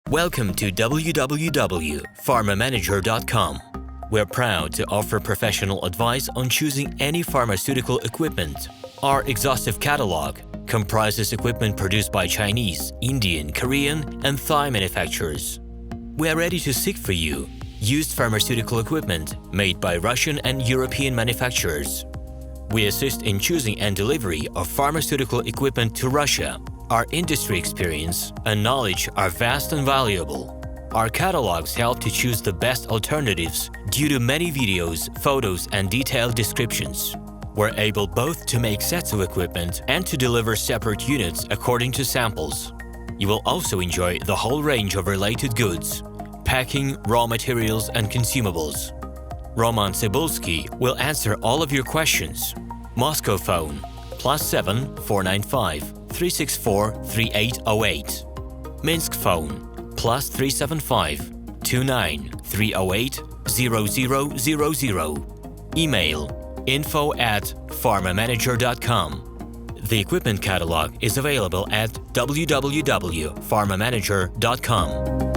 Welcome to www.pharmamanager.com. We're proud to offer professional advice on choosing any pharmaceutical equipment. Our exhaustive catalog comprises equipment produced by Chinese, Indian, Korean, and Thai manufacturers. We are ready to seek for you used pharmaceutical equipment made by Russian and European manufacturers. We assist in choosing and delivery of pharmaceutical equipment to Russia. Our industry experience and knowledge are vast and valuable. Our catalogs help to choose the best alternatives due to many videos, photos, and detailed descriptions. We're able both to make sets of equipment and to deliver separate units according to samples. You will also enjoy the whole range of related goods, packing, raw materials, and consumables. RomanTsibulsky will answer all of your questions. Moscow phone +7 495 364 3808. Minsk phone +375 29 308 0000. Email info@pharmamanager.com. The equipment catalog is available at www.pharmamanager.com.